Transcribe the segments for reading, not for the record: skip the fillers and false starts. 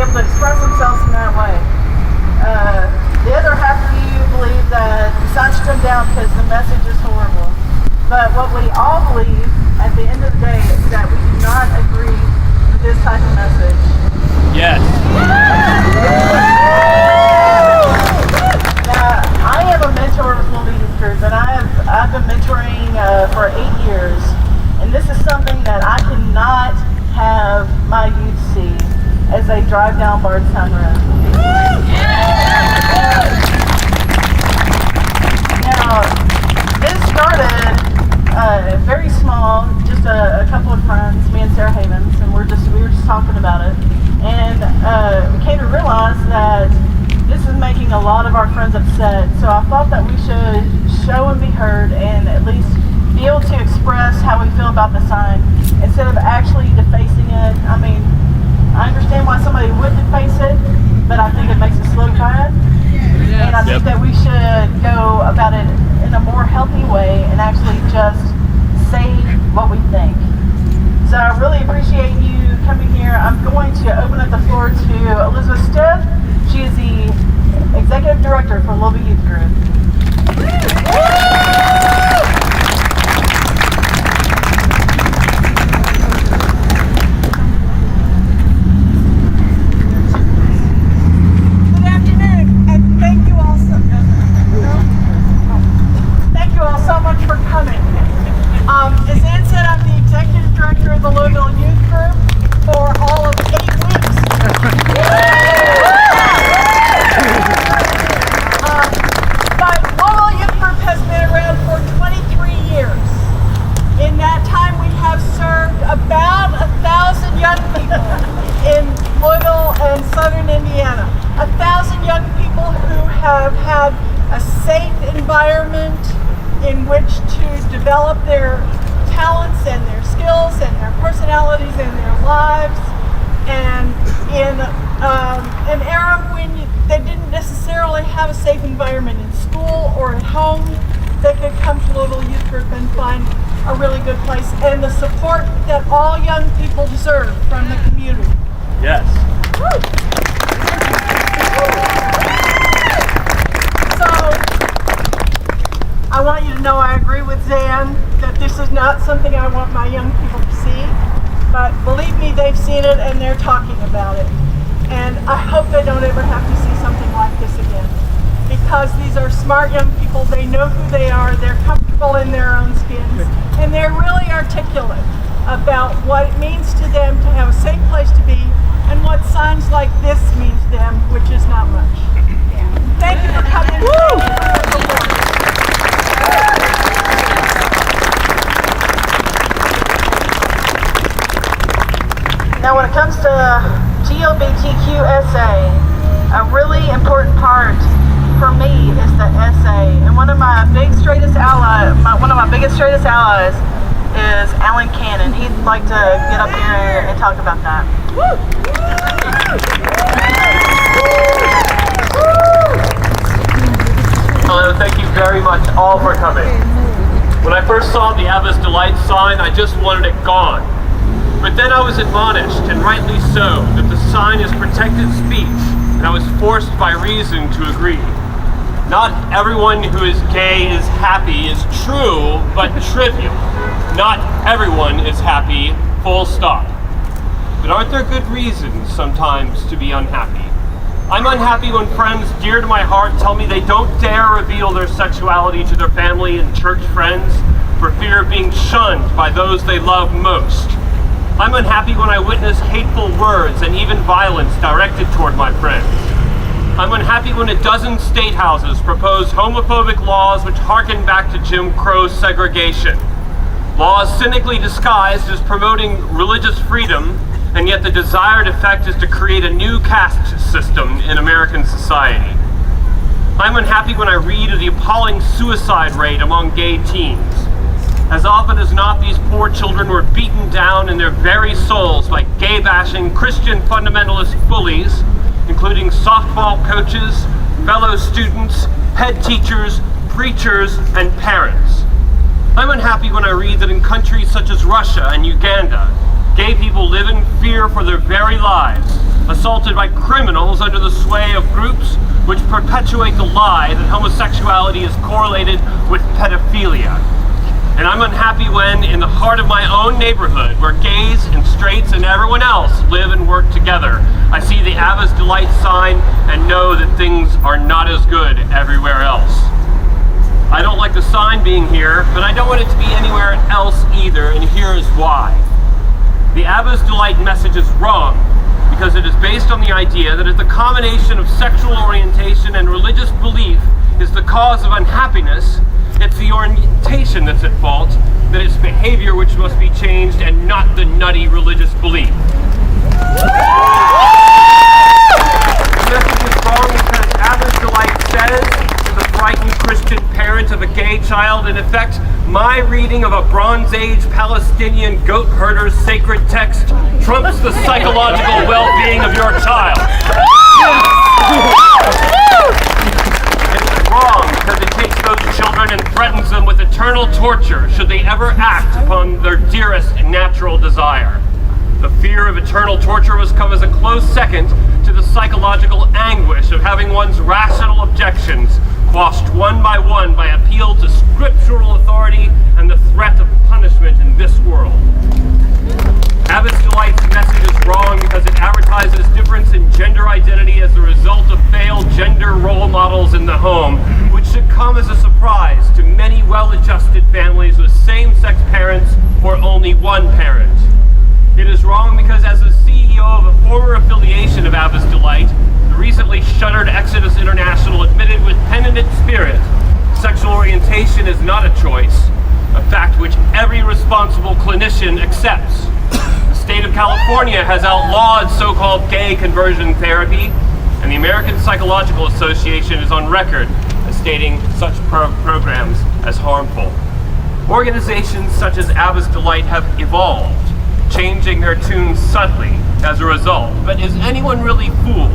able to express themselves in that way. The other half of you believe that the sign should come down because the message is horrible. But what we all believe at the end of the day is that we do not agree with this type of message. Yes. Now, I am a mentor with Louisville Youth Group, and I've been mentoring for 8 years. And this is something that I cannot have my youth see as they drive down Bardstown Road. Now, this started very small, just a couple of friends, me and Sarah Havens, and we were just talking about it. And we came to realize that this is making a lot of our friends upset. So I thought that we should show and be heard and at least be able to express how we feel about the sign instead of actually defacing it. I mean, I understand why somebody would deface it, but I think it makes us look bad. And I think that we should go about it in a more healthy way and actually just say what we think. So I really appreciate you coming here. I'm going to open up the floor to Elizabeth Stith. She is the Executive Director for Louisville Youth Group. As Ann said, I'm the Executive Director of the Louisville Youth Group for all of 8 weeks. But Louisville Youth Group has been around for 23 years. In that time, we have served about 1,000 young people in Louisville and Southern Indiana. 1,000 young people who have had a safe environment in which to develop their talents and their skills and their personalities and their lives, and in an era when they didn't necessarily have a safe environment in school or at home, they could come to Louisville Youth Group and find a really good place and the support that all young people deserve from the community. Yes. I want you to know I agree with Zanne that this is not something I want my young people to see, but believe me, they've seen it and they're talking about it. And I hope they don't ever have to see something like this again, because these are smart young people. They know who they are, they're comfortable in their own skins, and they're really articulate about what it means to them to have a safe place to be and what signs like this mean to them, which is not much. Thank you for coming. Now, when it comes to GLBTQSA, a really important part for me is the SA. And one of my biggest straightest allies is Alan Canon. He'd like to get up here and talk about that. Hello, thank you very much all for coming. When I first saw the Abba's Delight sign, I just wanted it gone. But then I was admonished, and rightly so, that the sign is protected speech, and I was forced by reason to agree. Not everyone who is gay is happy is true, but trivial. Not everyone is happy, full stop. But aren't there good reasons sometimes to be unhappy? I'm unhappy when friends dear to my heart tell me they don't dare reveal their sexuality to their family and church friends for fear of being shunned by those they love most. I'm unhappy when I witness hateful words and even violence directed toward my friends. I'm unhappy when a dozen state houses propose homophobic laws which harken back to Jim Crow segregation. Laws cynically disguised as promoting religious freedom, and yet the desired effect is to create a new caste system in American society. I'm unhappy when I read of the appalling suicide rate among gay teens. As often as not, these poor children were beaten down in their very souls by gay-bashing Christian fundamentalist bullies, including softball coaches, fellow students, head teachers, preachers, and parents. I'm unhappy when I read that in countries such as Russia and Uganda, Gay people live in fear for their very lives, assaulted by criminals under the sway of groups which perpetuate the lie that homosexuality is correlated with pedophilia. And I'm unhappy when, in the heart of my own neighborhood, where gays and straights and everyone else live and work together, I see the Abba's Delight sign and know that things are not as good everywhere else. I don't like the sign being here, but I don't want it to be anywhere else either, and here is why. The Abba's Delight message is wrong because it is based on the idea that if the combination of sexual orientation and religious belief is the cause of unhappiness, it's the orientation that's at fault, that it's behavior which must be changed and not the nutty religious belief. The message is wrong because Abba's Delight says to the frightened Christian parent of a gay child, in effect, my reading of a Bronze Age Palestinian goat herder's sacred text trumps the psychological well-being of your child. It's wrong because it takes those children and threatens them with eternal torture should they ever act upon their dearest natural desire. The fear of eternal torture must come as a close second to the psychological anguish of having one's rational objections quashed one by appeal to scriptural authority and the threat of punishment in this world. Abba's Delight's message is wrong because it advertises difference in gender identity as the result of failed gender role models in the home, which should come as a surprise to many well-adjusted families with same-sex parents or only one parent. It is wrong because as the CEO of a former affiliation of Abba's Delight, the recently shuttered Exodus International admitted with pen in its spirit, sexual orientation is not a choice, a fact which every responsible clinician accepts. The state of California has outlawed so-called gay conversion therapy, and the American Psychological Association is on record as stating such programs as harmful. Organizations such as Abba's Delight have evolved, changing their tunes subtly as a result. But is anyone really fooled?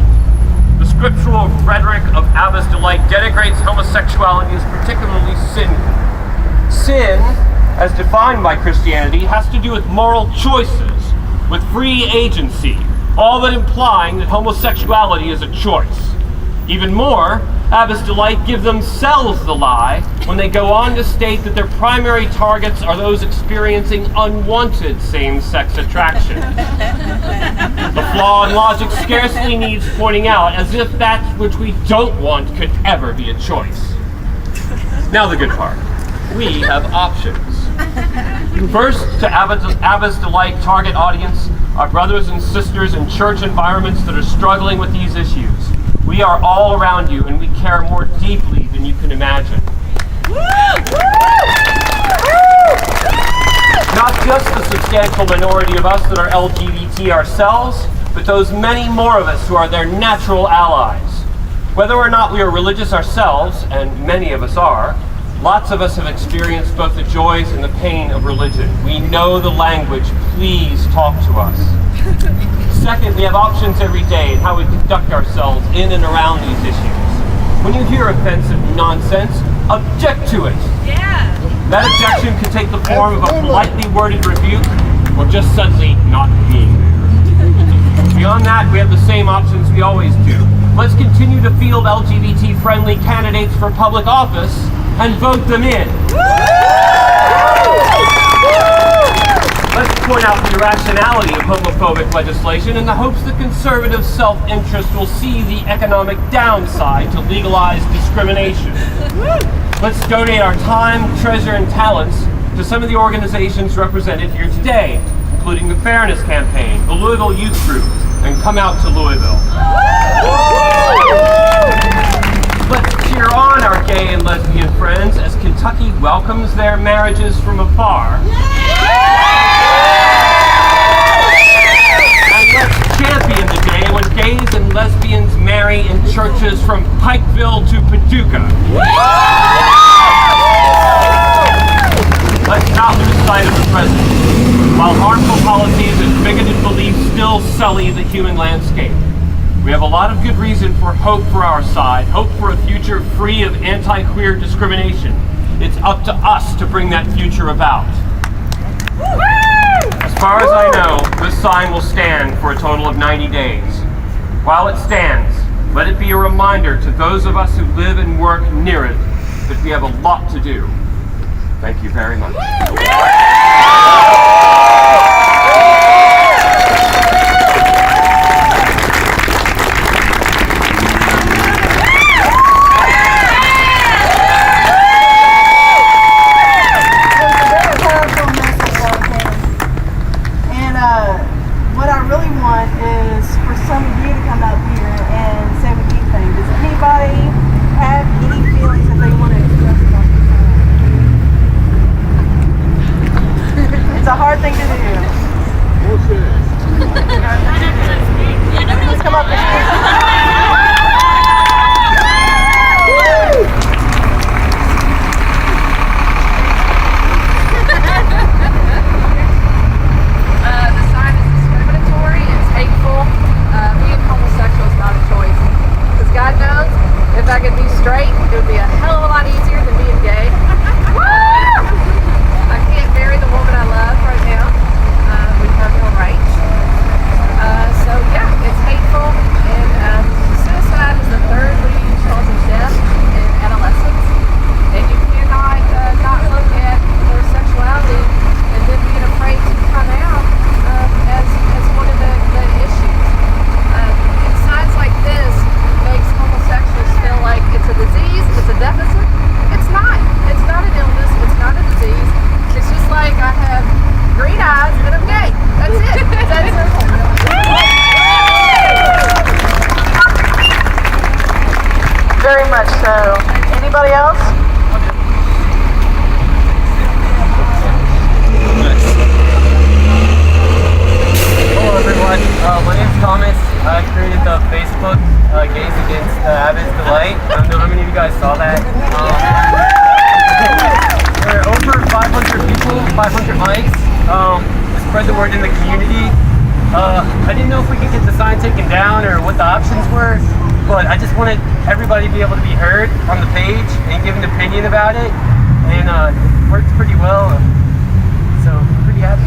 The scriptural rhetoric of Abba's Delight denigrates homosexuality as particularly sinful. Sin, as defined by Christianity, has to do with moral choices, with free agency, all but implying that homosexuality is a choice. Even more, Abba's Delight give themselves the lie when they go on to state that their primary targets are those experiencing unwanted same-sex attraction. The flaw in logic scarcely needs pointing out, as if that which we don't want could ever be a choice. Now the good part. We have options. First, to Abba's Delight target audience, our brothers and sisters in church environments that are struggling with these issues. We are all around you, and we care more deeply than you can imagine. Not just the substantial minority of us that are LGBT ourselves, but those many more of us who are their natural allies. Whether or not we are religious ourselves, and many of us are, lots of us have experienced both the joys and the pain of religion. We know the language. Please talk to us. Second, we have options every day in how we conduct ourselves in and around these issues. When you hear offensive nonsense, object to it. Yeah. That objection can take the form of a politely worded rebuke or just suddenly not being there. Beyond that, we have the same options we always do. Let's continue to field LGBT-friendly candidates for public office and vote them in. Let's point out the irrationality of homophobic legislation in the hopes that conservative self-interest will see the economic downside to legalized discrimination. Let's donate our time, treasure, and talents to some of the organizations represented here today, including the Fairness Campaign, the Louisville Youth Group, and Come Out to Louisville. Let's cheer on our gay and lesbian friends as Kentucky welcomes their marriages from afar. And let's champion the day when gays and lesbians marry in churches from Pikeville to Paducah. Let's not lose sight of the present. While harmful policies and bigoted beliefs still sully the human landscape, we have a lot of good reason for hope for our side, hope for a future free of anti-queer discrimination. It's up to us to bring that future about. As As far as I know, this sign will stand for a total of 90 days. While it stands, let it be a reminder to those of us who live and work near it that we have a lot to do. Thank you very much. What I really want is for some of you to come up here and say what you think. Does anybody have any feelings that they want to express about this? It's a hard thing to do. Just come up and if I could be straight, it would be a hell of a lot easier than being gay. I can't marry the woman I love right now. We have no rights. So yeah, it's hateful, and suicide is the third leading cause of death in adolescents. And you cannot not look at their sexuality and then being afraid to come out as one of the issues. Signs like this makes homosexuals feel like it's a disease, it's a deficit. It's not. It's not an illness, it's not a disease. It's just like I have green eyes and I'm gay. That's it. It's that simple. very much so. Anybody else? Hello everyone, my name's Thomas. I created the Facebook Gays Against Abba's Delight. I don't know how many of you guys saw that. There are over 500 people, 500 likes. To spread the word in the community. I didn't know if we could get the sign taken down or what the options were, but I just wanted everybody to be able to be heard on the page and give an opinion about it, and it worked pretty well, so I'm pretty happy.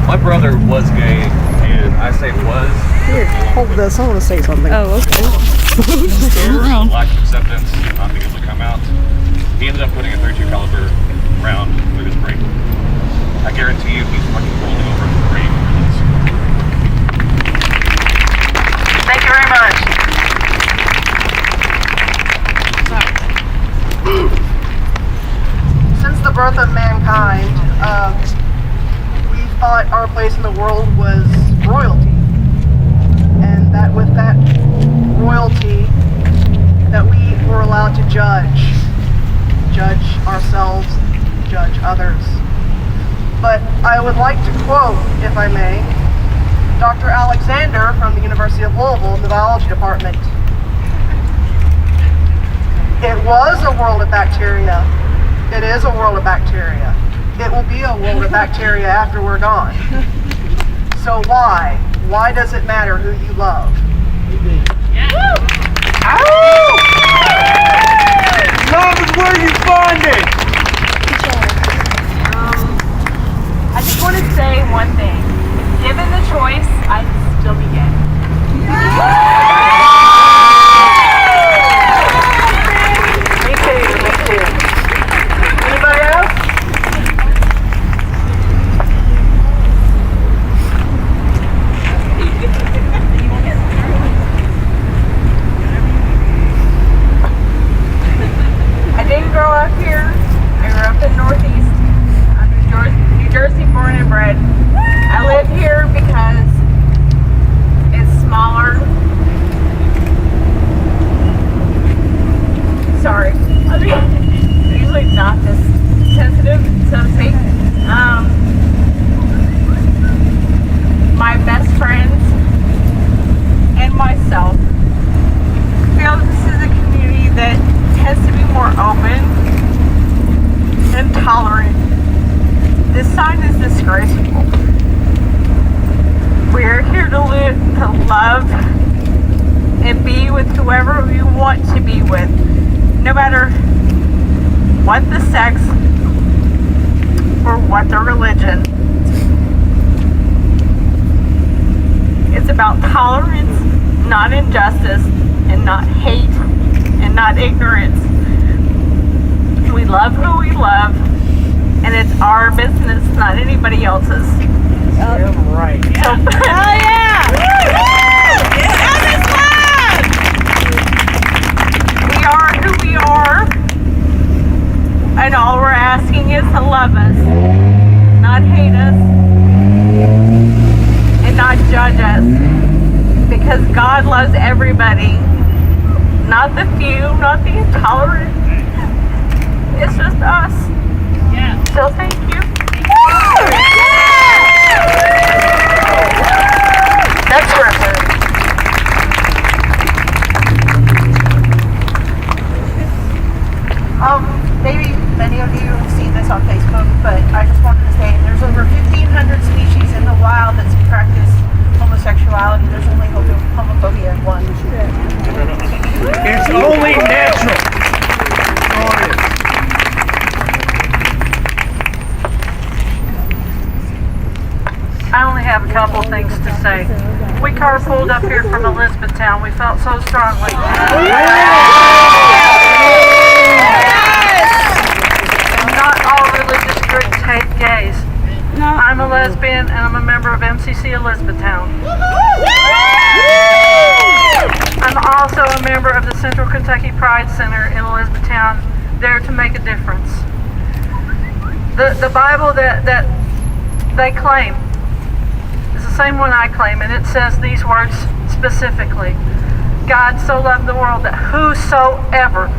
My brother was gay, and I say was. Here, hold this. I want to say something. Oh, okay. Lack of acceptance, not being able to come out. He ended up putting a .32 caliber round through his brain. I guarantee you, he's fucking rolling over in the grave for this. Thank you very much. Since the birth of mankind, we thought our place in the world was royalty. And that with that royalty, that we were allowed to judge ourselves, judge others. But I would like to quote, if I may, Dr. Alexander from the University of Louisville in the biology department. It was a world of bacteria. It is a world of bacteria. It will be a world of bacteria after we're gone. So why? Why does it matter who you love? Love is where you find it! I just want to say one thing. If given the choice, I'd still be gay. Me too. Anybody else? I didn't grow up here. I grew up in Northeast. I'm New Jersey born and bred. I live here because it's smaller. Sorry. I'm usually not this sensitive, so to speak. My best friends and myself feel this is a community that tends to be more open and tolerant. This sign is disgraceful. We are here to live, to love, and be with whoever you want to be with, no matter what the sex or what the religion. It's about tolerance, not injustice, and not hate, and not ignorance. We love who we love, and it's our business, not anybody else's. Right. So, hell yeah! We are who we are, and all we're asking is to love us, not hate us, and not judge us, because God loves everybody, not the few, not the intolerant. It's just us. Yeah. So thank you. Next person. Maybe many of you have seen this on Facebook, but I just wanted to say there's over 1,500 species in the wild that practice homosexuality. There's only homophobia in one. It's only natural. I only have a couple things to say. We carpooled up here from Elizabethtown. We felt so strongly. And not all religious groups hate gays. I'm a lesbian and I'm a member of MCC Elizabethtown. I'm also a member of the Central Kentucky Pride Center in Elizabethtown, there to make a difference. The Bible that they claim is the same one I claim, and it says these words specifically. God so loved the world that whosoever,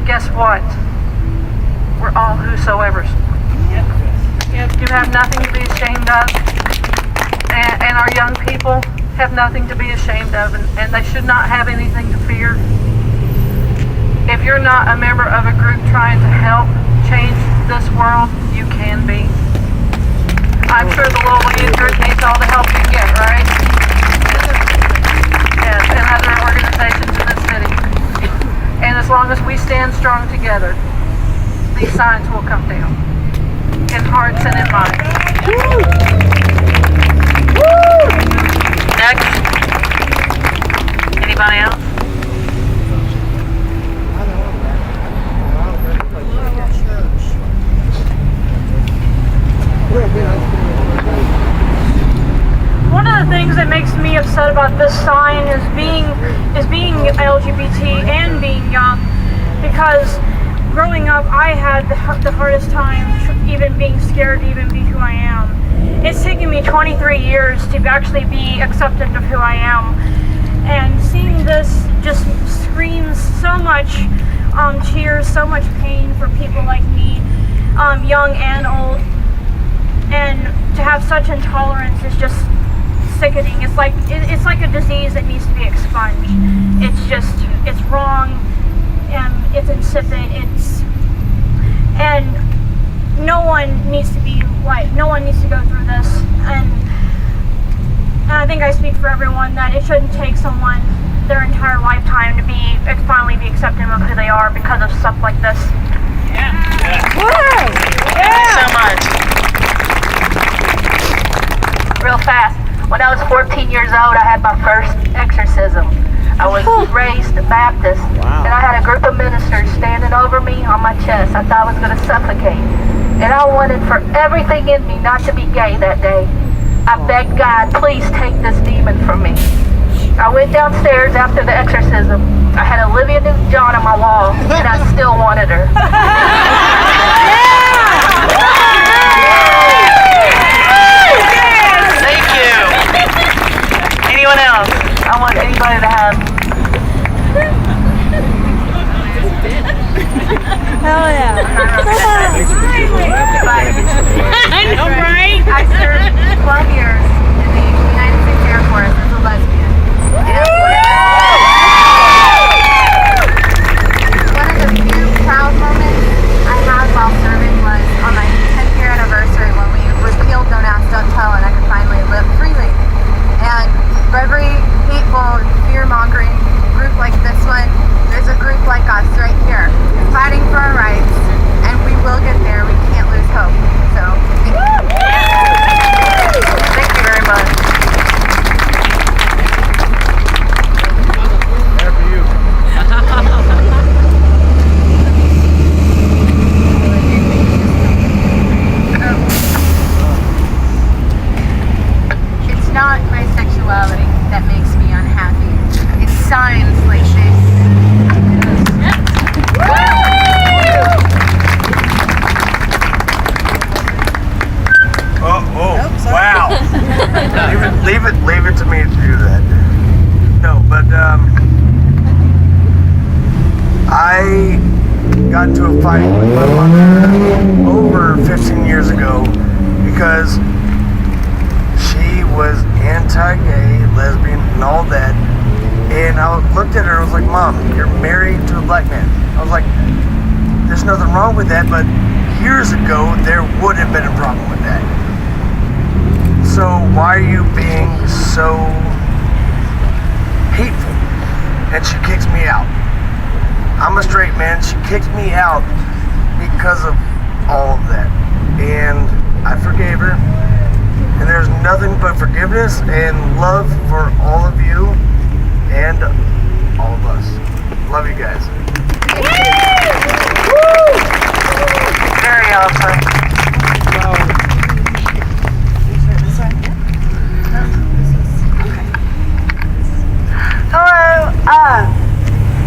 guess what? We're all whosoevers. You have nothing to be ashamed of, and our young people have nothing to be ashamed of, and they should not have anything to fear. If you're not a member of a group trying to help change this world, you can be. I'm sure the Louisville Youth Group needs all the help you get, right? Yes, and other organizations in the city. And as long as we stand strong together, these signs will come down. In hearts and in minds. Next. Anybody else? One of the things that makes me upset about this sign is being LGBT and being young, because growing up I had the hardest time even being scared to even be who I am. It's taken me 23 years to actually be acceptant of who I am, and seeing this just screams so much tears, so much pain for people like me, young and old, and to have such intolerance is just sickening. It's like a disease that needs to be expunged. It's wrong, and it's insipid. And no one needs to go through this. And I think I speak for everyone that it shouldn't take someone their entire lifetime to finally be accepting of who they are because of stuff like this. Yeah. Woo! Thank you so much. Real fast. When I was 14 years old, I had my first exorcism. I was raised Baptist, and I had a group of ministers standing over me on my chest. I thought I was going to suffocate. And I wanted for everything in me not to be gay that day. I begged God, please take this demon from me. I went downstairs after the exorcism. I had Olivia Newton-John on my wall, and I still wanted her. Thank you. Anyone else? I want anybody to have. Hell yeah. I know, right? I served 12 years in the United States Air Force as a lesbian. One of the few proud moments I have while serving do that. No, but I got into a fight with my mother over 15 years ago because she was anti-gay, lesbian, and all that. And I looked at her and I was like, Mom, you're married to a black man. I was like, there's nothing wrong with that, but years ago, there would have been a problem with that. So why are you being so hateful? And she kicks me out. I'm a straight man. She kicked me out because of all of that. And I forgave her. And there's nothing but forgiveness and love for all of you and all of us. Love you guys. Woo! Very awesome. Hello,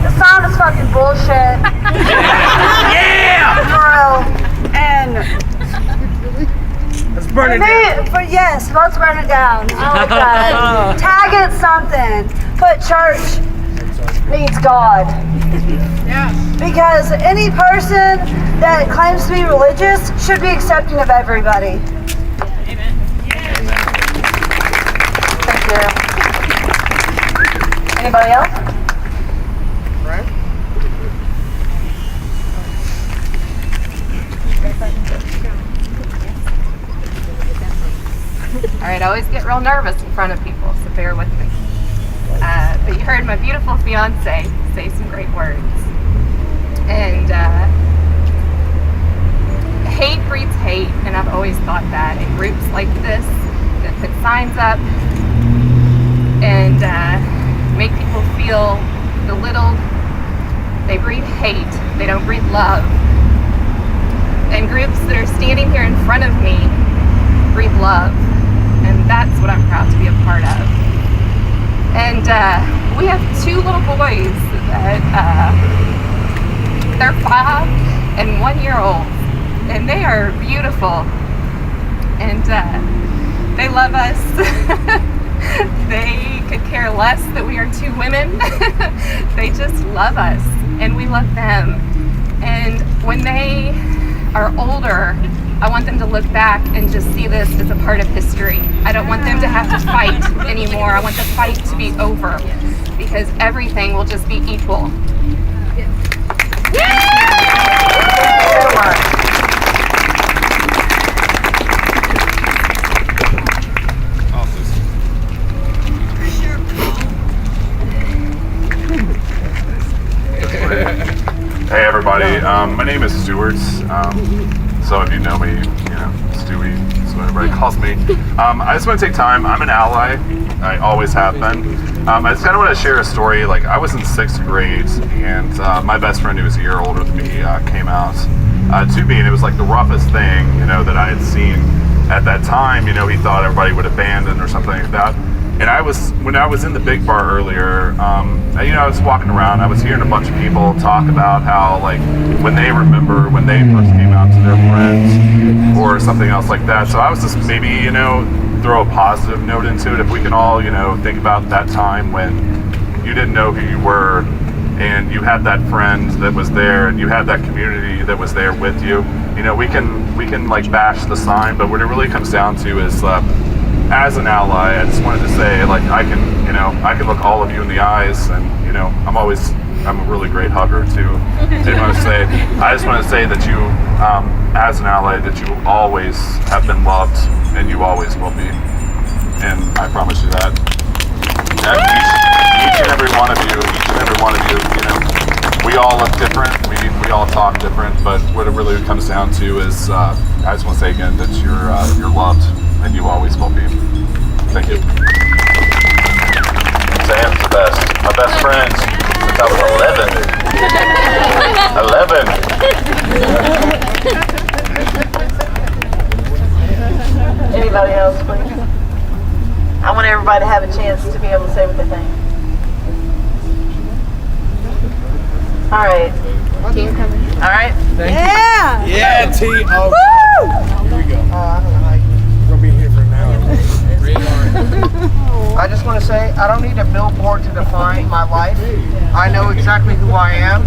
the sound is fucking bullshit. Yeah! For real. And let's burn it down. But yes, let's burn it down. I like that. Tag it something. Put church needs God. Yeah. Because any person that claims to be religious should be accepting of everybody. Amen. Thank you. Anybody else? Right? All right, I always get real nervous in front of people, so bear with me. But you heard my beautiful fiance say some great words. And hate breeds hate, and I've always thought that in groups like this that put signs up and make people feel belittled. They breed hate, they don't breed love. And groups that are standing here in front of me breed love, and that's what I'm proud to be a part of. And we have two little boys that they're 5 and 1 year old, and they are beautiful, and they love us. They could care less that we are 2 women. They just love us, and we love them. And when they are older, I want them to look back and just see this as a part of history. I don't want them to have to fight anymore. I want the fight to be over, because everything will just be equal. Hey everybody, my name is Stuart. Some of you know me, Stewie, that's what everybody calls me. I just want to take time, I'm an ally, I always have been. I just kind of want to share a story. Like, I was in 6th grade, and my best friend, who was a year older than me, came out to me, and it was like the roughest thing, that I had seen at that time. He thought everybody would abandon or something like that. And when I was in the big bar earlier, I was walking around, I was hearing a bunch of people talk about how, like, when they remember when they first came out to their friends or something else like that. So I was just maybe, throw a positive note into it. If we can all, think about that time when you didn't know who you were and you had that friend that was there and you had that community that was there with you. We can like bash the sign, but what it really comes down to is, as an ally, I just wanted to say, like, I can look all of you in the eyes, and I'm a really great hugger too. I just want to say that you, as an ally, that you always have been loved, and you always will be. And I promise you that. Each and every one of you, we all look different, we all talk different, but what it really comes down to is, I just want to say again that you're loved, and you always will be. Thank you. Zanne's the best. My best friend since I was 11. Anybody else, please? I want everybody to have a chance to be able to say what they think. All right. Team coming. All right. Yeah! Yeah, T. Oh, woo! here we go. I don't know how we're going to be here for an hour. I just want to say I don't need a billboard to define my life. I know exactly who I am,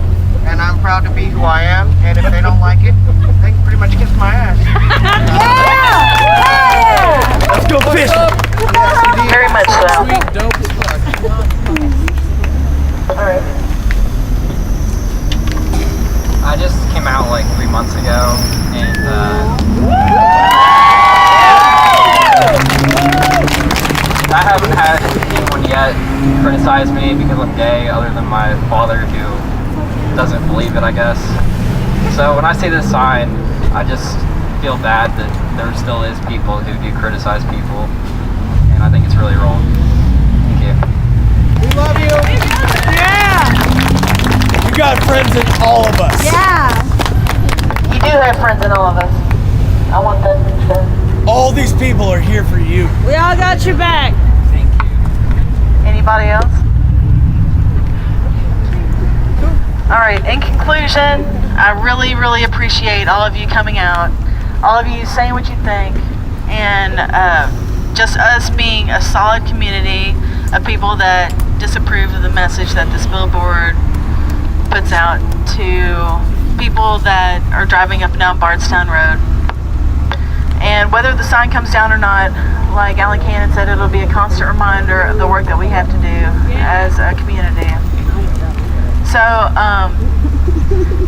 and I'm proud to be who I am. And if they don't like it, they can pretty much kiss my ass. Let's go fishing. Very much so. Alright. I just came out like 3 months ago, and I haven't had anyone yet criticize me because I'm gay, other than my father, who doesn't believe it, I guess. So when I see this sign, I just feel bad that there still is people who do criticize people, and I think it's really wrong. Thank you. We love you. Yeah. You got friends in all of us. Yeah. You do have friends in all of us. I want that to be said. All these people are here for you. We all got your back. Thank you. Anybody else? All right, in conclusion, I really, really appreciate all of you coming out, all of you saying what you think, and just us being a solid community of people that disapprove of the message that this billboard puts out to people that are driving up and down Bardstown Road. And whether the sign comes down or not, like Alan Canon said, it'll be a constant reminder of the work that we have to do as a community. So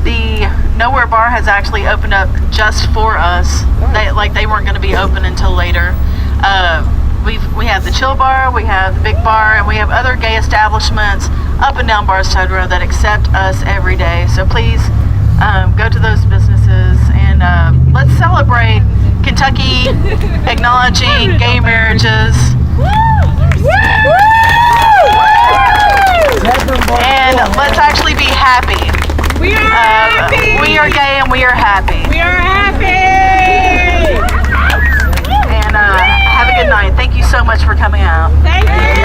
the Nowhere Bar has actually opened up just for us. They weren't going to be open until later. We have the Chill Bar, we have the Big Bar, and we have other gay establishments up and down Bardstown Road that accept us every day. So please go to those businesses and let's celebrate Kentucky acknowledging gay marriages. And let's actually be happy. We are happy. We are gay and we are happy. We are happy. And have a good night. Thank you so much for coming out. Thank you.